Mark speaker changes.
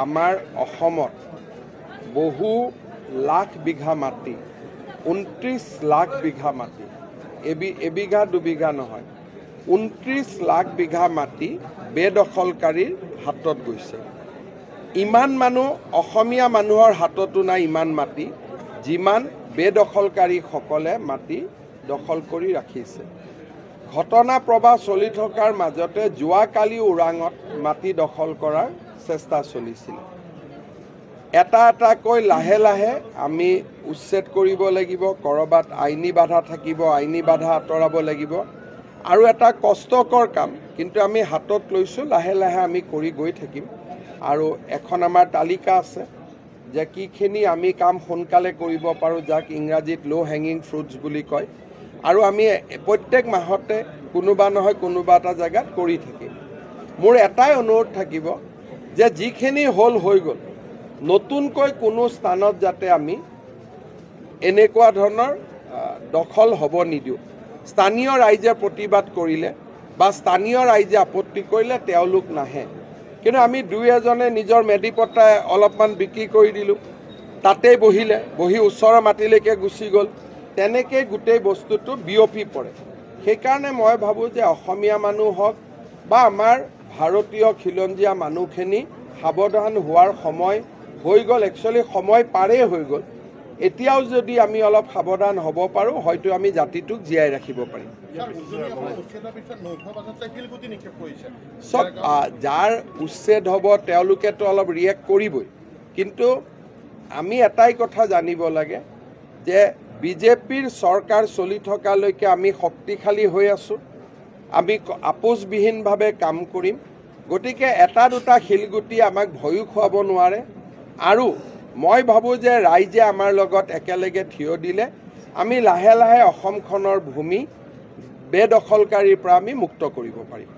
Speaker 1: আমাৰ অসমত বহু লাখ বিঘা মাটি 29 লাখ বিঘা মাটি এবিঘা দুবিঘা নহয় 29 লাখ বিঘা মাটি বেদখলকাৰীৰ হাতত গৈছে। ইমান মানুহ অসমীয়া মানুহৰ হাততো নাই ইমান মাটি যিমান বেদখলকাৰীসকলে মাটি দখল কৰি ৰাখিছে। ঘটনা প্ৰবাহ চলি থকাৰ মাজতে যোৱাকালি ওৰাঙত মাটি দখল কৰাৰ চেষ্টা চলিছিল। এটা এটাকৈ লাহে লাহে আমি উচ্ছেদ কৰিব লাগিব, কৰবাত আইনী বাধা থাকিব, আইনী বাধা আঁতৰাব লাগিব। আৰু এটা কষ্টকৰ কাম কিন্তু আমি হাতত লৈছোঁ, লাহে লাহে আমি কৰি গৈ থাকিম। আৰু এখন আমাৰ তালিকা আছে যে কিখিনি আমি কাম সোনকালে কৰিব পাৰোঁ, যাক ইংৰাজীত ল' হেঙিং ফ্ৰুটছ বুলি কয়। আৰু আমি প্ৰত্যেক মাহতে কোনোবা নহয় কোনোবা এটা জেগাত কৰি থাকিম। মোৰ এটাই অনুৰোধ থাকিব যে যিখিনি হ'ল হৈ গ'ল, নতুনকৈ কোনো স্থানত যাতে আমি এনেকুৱা ধৰণৰ দখল হ'ব নিদিওঁ। স্থানীয় ৰাইজে প্ৰতিবাদ কৰিলে বা স্থানীয় ৰাইজে আপত্তি কৰিলে তেওঁলোক নাহে, কিন্তু আমি দুই এজনে নিজৰ মেডিপট্টাই অলপমান বিক্ৰী কৰি দিলোঁ, তাতেই বহি ওচৰৰ মাটিলৈকে গুচি গ'ল, তেনেকৈ গোটেই বস্তুটো বিয়পি পৰে। সেইকাৰণে মই ভাবোঁ যে অসমীয়া মানুহ হওক বা আমাৰ ভাৰতীয় খিলঞ্জীয়া মানুহখিনি সাৱধান হোৱাৰ সময় হৈ গ'ল। একচুৱেলি সময় পাৰেই হৈ গ'ল। এতিয়াও যদি আমি অলপ সাৱধান হ'ব পাৰোঁ, হয়তো আমি জাতিটোক জীয়াই ৰাখিব পাৰিম। চব যাৰ উচ্ছেদ হ'ব তেওঁলোকেতো অলপ ৰিয়েক্ট কৰিবই, কিন্তু আমি এটাই কথা জানিব লাগে যে বিজেপিৰ চৰকাৰ চলি থকালৈকে আমি শক্তিশালী হৈ আছোঁ, আমি আপোচবিহীনভাৱে কাম কৰিম। গতিকে এটা দুটা শিলগুটি আমাক ভয়ো খুৱাব নোৱাৰে। আৰু মই ভাবোঁ যে ৰাইজে আমাৰ লগত একেলগে থিয় দিলে আমি লাহে লাহে অসমখনৰ ভূমি বেদখলকাৰীৰ পৰা আমি মুক্ত কৰিব পাৰিম।